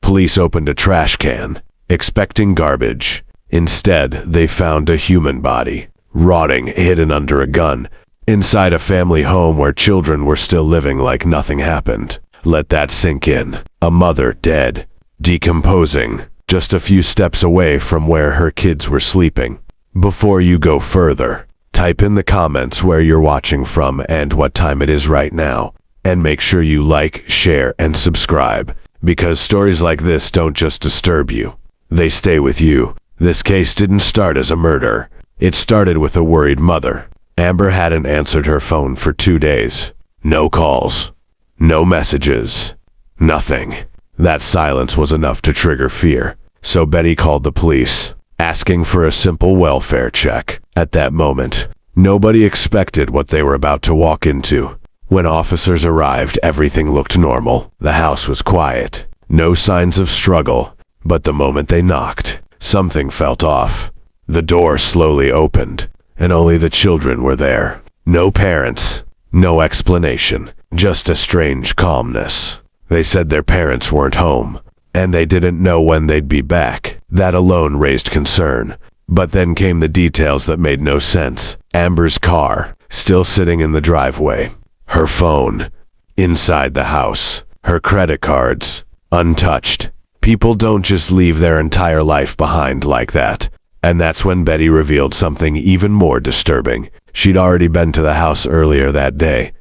Police opened a trash can, expecting garbage. Instead, they found a human body, rotting, hidden under a gun, inside a family home where children were still living like nothing happened. Let that sink in. A mother dead, decomposing, just a few steps away from where her kids were sleeping. Before you go further, type in the comments where you're watching from and what time it is right now. And make sure you like, share, and subscribe, because stories like this don't just disturb you. They stay with you. This case didn't start as a murder. It started with a worried mother. Amber hadn't answered her phone for 2 days. No calls. No messages. Nothing. That silence was enough to trigger fear. So Betty called the police, asking for a simple welfare check. At that moment, nobody expected what they were about to walk into. When officers arrived, everything looked normal. The house was quiet. No signs of struggle. But the moment they knocked, something felt off. The door slowly opened, and only the children were there. No parents. No explanation. Just a strange calmness. They said their parents weren't home, and they didn't know when they'd be back. That alone raised concern. But then came the details that made no sense. Amber's car, still sitting in the driveway. Her phone, inside the house. Her credit cards, untouched. People don't just leave their entire life behind like that. And that's when Betty revealed something even more disturbing. She'd already been to the house earlier that day,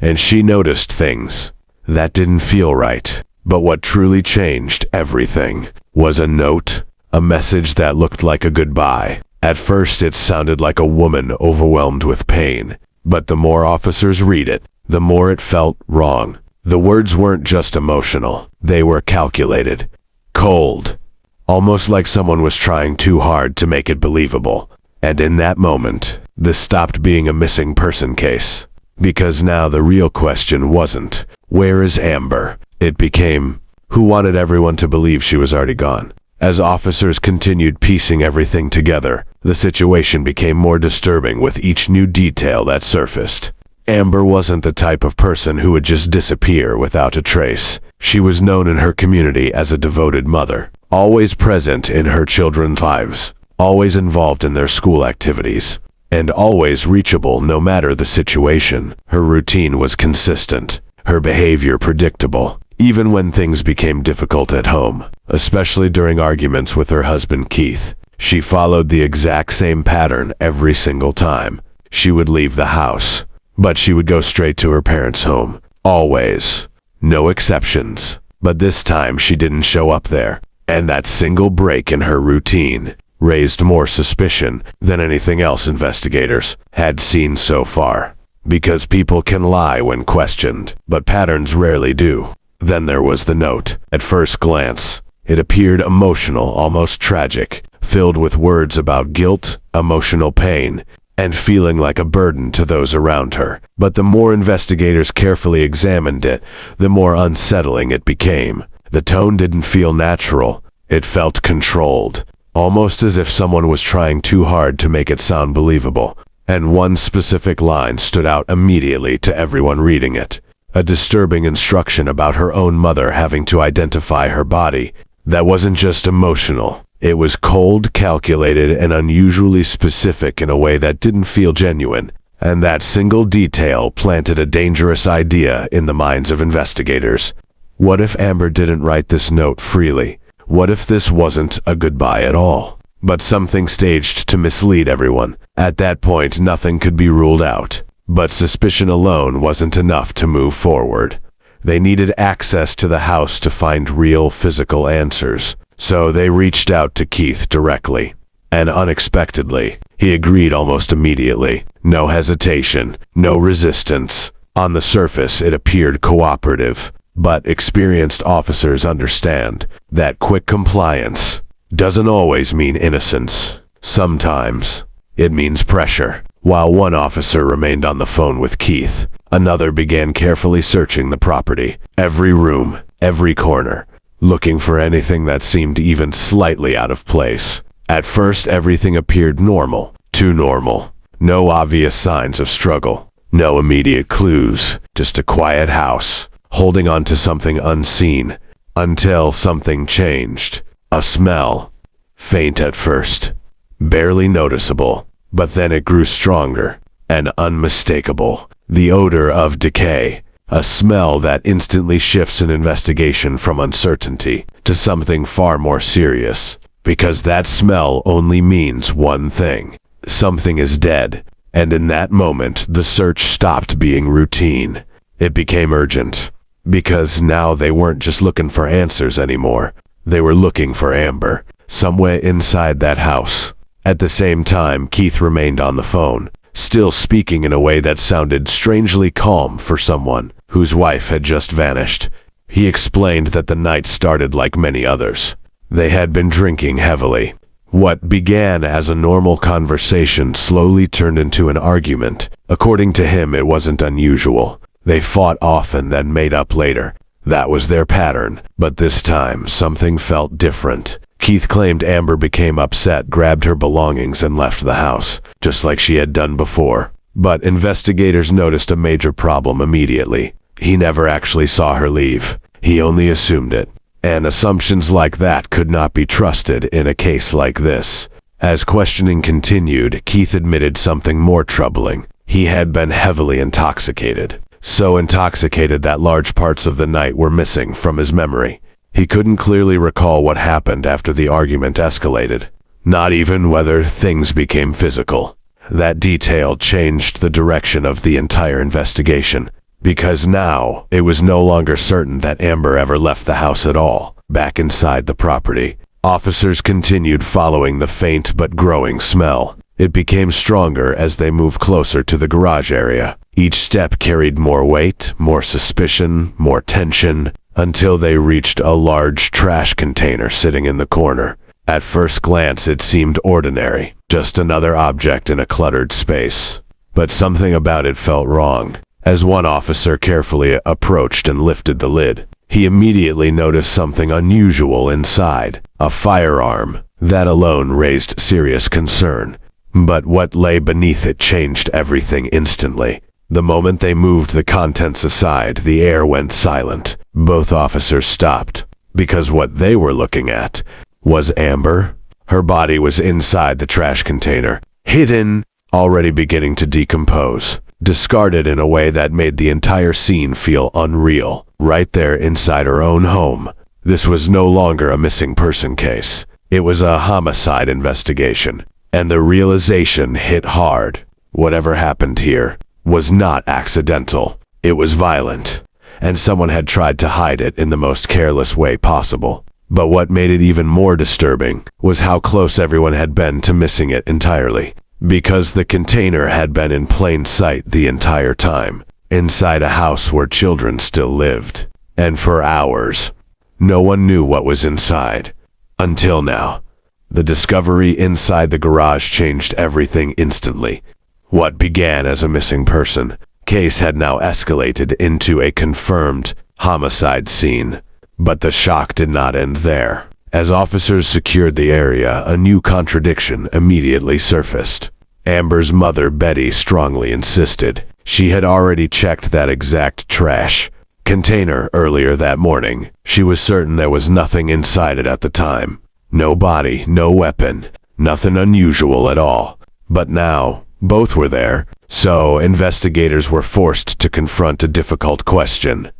and she noticed things that didn't feel right. But what truly changed everything was a note, a message that looked like a goodbye. At first it sounded like a woman overwhelmed with pain, but the more officers read it, the more it felt wrong. The words weren't just emotional, they were calculated, cold, almost like someone was trying too hard to make it believable. And in that moment, this stopped being a missing person case. Because now the real question wasn't, where is Amber? It became, who wanted everyone to believe she was already gone? As officers continued piecing everything together, the situation became more disturbing with each new detail that surfaced. Amber wasn't the type of person who would just disappear without a trace. She was known in her community as a devoted mother, always present in her children's lives, always involved in their school activities, and always reachable no matter the situation. Her routine was consistent, her behavior predictable, even when things became difficult at home, especially during arguments with her husband Keith. She followed the exact same pattern every single time. She would leave the house, but she would go straight to her parents' home. Always. No exceptions. But this time she didn't show up there. And that single break in her routine raised more suspicion than anything else investigators had seen so far. Because people can lie when questioned, but patterns rarely do. Then there was the note. At first glance, it appeared emotional, almost tragic, filled with words about guilt, emotional pain, and feeling like a burden to those around her. But the more investigators carefully examined it, the more unsettling it became. The tone didn't feel natural. It felt controlled, almost as if someone was trying too hard to make it sound believable. And one specific line stood out immediately to everyone reading it. A disturbing instruction about her own mother having to identify her body. That wasn't just emotional. It was cold, calculated, and unusually specific in a way that didn't feel genuine. And that single detail planted a dangerous idea in the minds of investigators. What if Amber didn't write this note freely? What if this wasn't a goodbye at all, but something staged to mislead everyone? At that point, nothing could be ruled out. But suspicion alone wasn't enough to move forward. They needed access to the house to find real physical answers. So they reached out to Keith directly. And unexpectedly, he agreed almost immediately. No hesitation, no resistance. On the surface, it appeared cooperative. But experienced officers understand that quick compliance doesn't always mean innocence. Sometimes it means pressure. While one officer remained on the phone with Keith, another began carefully searching the property. Every room, every corner, looking for anything that seemed even slightly out of place. At first, everything appeared normal. Too normal. No obvious signs of struggle. No immediate clues. Just a quiet house, holding on to something unseen. Until something changed. A smell. Faint at first. Barely noticeable. But then it grew stronger. And unmistakable. The odor of decay. A smell that instantly shifts an investigation from uncertainty to something far more serious. Because that smell only means one thing. Something is dead. And in that moment, the search stopped being routine. It became urgent. Because now they weren't just looking for answers anymore. They were looking for Amber, somewhere inside that house. At the same time, Keith remained on the phone, still speaking in a way that sounded strangely calm for someone whose wife had just vanished. He explained that the night started like many others. They had been drinking heavily. What began as a normal conversation slowly turned into an argument. According to him, it wasn't unusual. They fought often, then made up later. That was their pattern, but this time something felt different. Keith claimed Amber became upset, grabbed her belongings, and left the house, just like she had done before. But investigators noticed a major problem immediately. He never actually saw her leave. He only assumed it. And assumptions like that could not be trusted in a case like this. As questioning continued, Keith admitted something more troubling. He had been heavily intoxicated. So intoxicated that large parts of the night were missing from his memory. He couldn't clearly recall what happened after the argument escalated. Not even whether things became physical. That detail changed the direction of the entire investigation. Because now, it was no longer certain that Amber ever left the house at all. Back inside the property, officers continued following the faint but growing smell. It became stronger as they moved closer to the garage area. Each step carried more weight, more suspicion, more tension, until they reached a large trash container sitting in the corner. At first glance, it seemed ordinary, just another object in a cluttered space. But something about it felt wrong. As one officer carefully approached and lifted the lid, he immediately noticed something unusual inside. A firearm. That alone raised serious concern. But what lay beneath it changed everything instantly. The moment they moved the contents aside, the air went silent. Both officers stopped, because what they were looking at was Amber. Her body was inside the trash container, hidden, already beginning to decompose, discarded in a way that made the entire scene feel unreal, right there inside her own home. This was no longer a missing person case. It was a homicide investigation. And the realization hit hard. Whatever happened here was not accidental. It was violent, and someone had tried to hide it in the most careless way possible. But what made it even more disturbing was how close everyone had been to missing it entirely. Because the container had been in plain sight the entire time, inside a house where children still lived. And for hours, no one knew what was inside. Until now. The discovery inside the garage changed everything instantly. What began as a missing person case had now escalated into a confirmed homicide scene. But the shock did not end there. As officers secured the area, a new contradiction immediately surfaced. Amber's mother, Betty, strongly insisted she had already checked that exact trash container earlier that morning. She was certain there was nothing inside it at the time. No body, no weapon, nothing unusual at all. But now, both were there, so investigators were forced to confront a difficult question.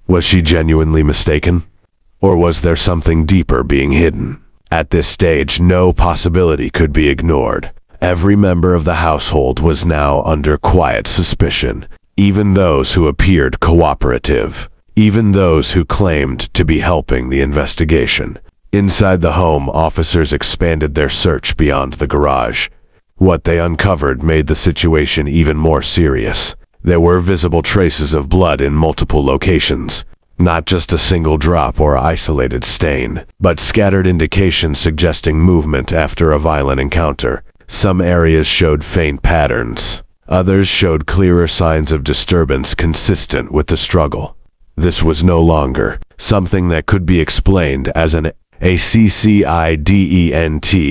Was she genuinely mistaken? Or was there something deeper being hidden? At this stage, no possibility could be ignored. Every member of the household was now under quiet suspicion, even those who appeared cooperative, even those who claimed to be helping the investigation. Inside the home, officers expanded their search beyond the garage. What they uncovered made the situation even more serious. There were visible traces of blood in multiple locations. Not just a single drop or isolated stain, but scattered indications suggesting movement after a violent encounter. Some areas showed faint patterns. Others showed clearer signs of disturbance consistent with the struggle. This was no longer something that could be explained as an accident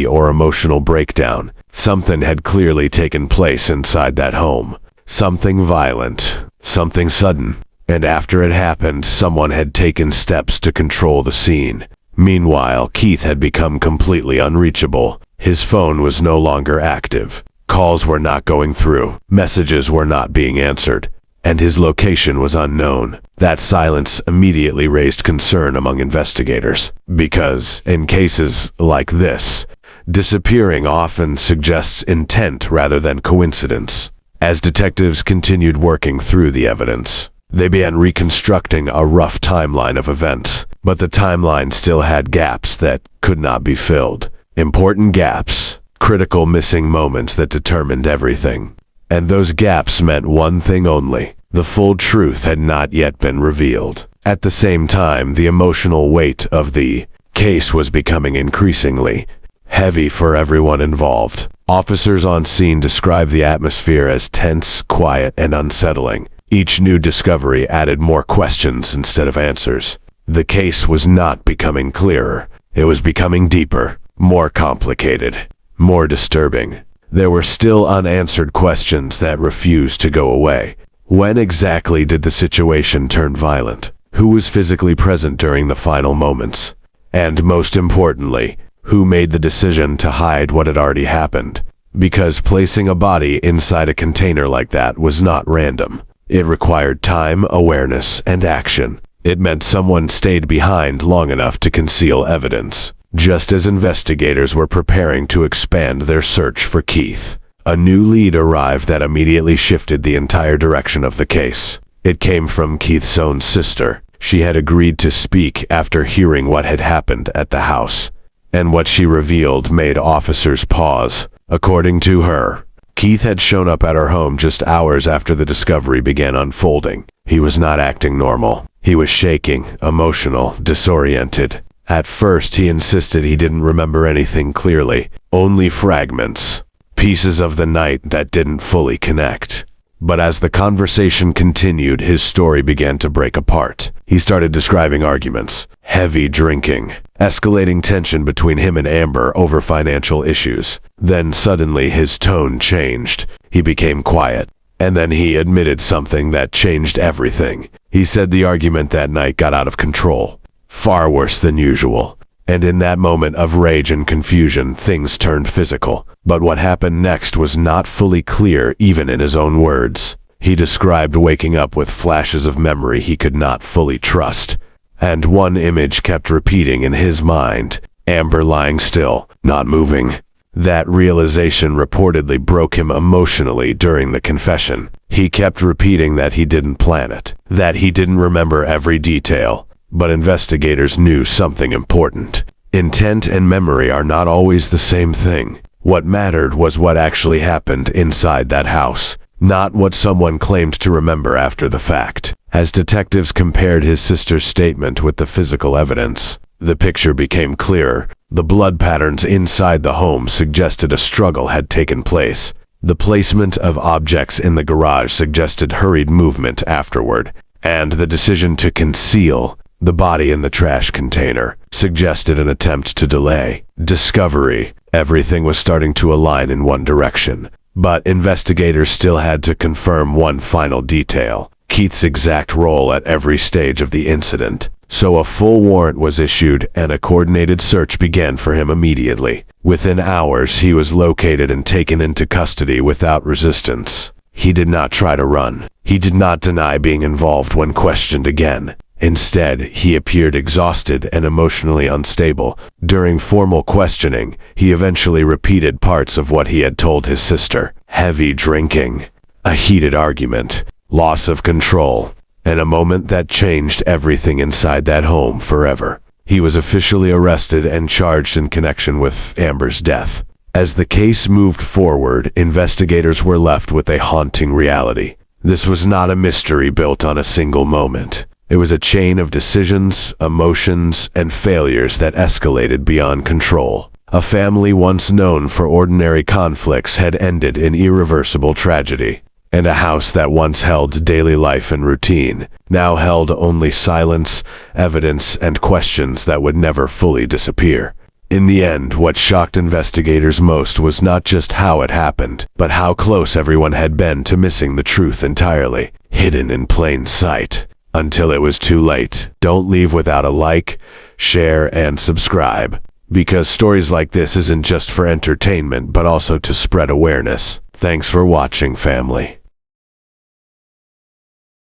or emotional breakdown. Something had clearly taken place inside that home. Something violent, something sudden. and after it happened, someone had taken steps to control the scene. Meanwhile, Keith had become completely unreachable. His phone was no longer active. Calls were not going through. Messages were not being answered. And his location was unknown. That silence immediately raised concern among investigators, because, in cases like this, disappearing often suggests intent rather than coincidence. As detectives continued working through the evidence, they began reconstructing a rough timeline of events, but the timeline still had gaps that could not be filled. Important gaps, critical missing moments that determined everything. And those gaps meant one thing only: the full truth had not yet been revealed. At the same time, the emotional weight of the case was becoming increasingly heavy for everyone involved. Officers on scene described the atmosphere as tense, quiet, and unsettling. Each new discovery added more questions instead of answers. The case was not becoming clearer. It was becoming deeper, more complicated, more disturbing. There were still unanswered questions that refused to go away. When exactly did the situation turn violent? Who was physically present during the final moments? And most importantly, who made the decision to hide what had already happened? Because placing a body inside a container like that was not random. It required time, awareness, and action. It meant someone stayed behind long enough to conceal evidence. Just as investigators were preparing to expand their search for Keith, a new lead arrived that immediately shifted the entire direction of the case. It came from Keith's own sister. She had agreed to speak after hearing what had happened at the house, and what she revealed made officers pause. According to her, Keith had shown up at her home just hours after the discovery began unfolding. He was not acting normal. He was shaking, emotional, disoriented. At first, he insisted he didn't remember anything clearly, only fragments, pieces of the night that didn't fully connect. But as the conversation continued, his story began to break apart. He started describing arguments, heavy drinking, escalating tension between him and Amber over financial issues. Then suddenly his tone changed. He became quiet. And then he admitted something that changed everything. He said the argument that night got out of control, far worse than usual. And in that moment of rage and confusion, things turned physical. But what happened next was not fully clear, even in his own words. He described waking up with flashes of memory he could not fully trust. And one image kept repeating in his mind: Amber lying still, not moving. That realization reportedly broke him emotionally during the confession. He kept repeating that he didn't plan it, that he didn't remember every detail. But investigators knew something important. Intent and memory are not always the same thing. What mattered was what actually happened inside that house, not what someone claimed to remember after the fact. As detectives compared his sister's statement with the physical evidence, the picture became clearer. The blood patterns inside the home suggested a struggle had taken place. The placement of objects in the garage suggested hurried movement afterward, and the decision to conceal the body in the trash container suggested an attempt to delay discovery. Everything was starting to align in one direction, but investigators still had to confirm one final detail: Keith's exact role at every stage of the incident. So a full warrant was issued and a coordinated search began for him immediately. Within hours, he was located and taken into custody without resistance. He did not try to run. He did not deny being involved when questioned again. Instead, he appeared exhausted and emotionally unstable. During formal questioning, he eventually repeated parts of what he had told his sister: heavy drinking, a heated argument, loss of control, and a moment that changed everything inside that home forever. He was officially arrested and charged in connection with Amber's death. As the case moved forward, investigators were left with a haunting reality. This was not a mystery built on a single moment. It was a chain of decisions, emotions, and failures that escalated beyond control. A family once known for ordinary conflicts had ended in irreversible tragedy, and a house that once held daily life and routine now held only silence, evidence, and questions that would never fully disappear. In the end, what shocked investigators most was not just how it happened, but how close everyone had been to missing the truth entirely. Hidden in plain sight, until it was too late. Don't leave without a like, share, and subscribe, because stories like this isn't just for entertainment, but also to spread awareness. Thanks for watching, family.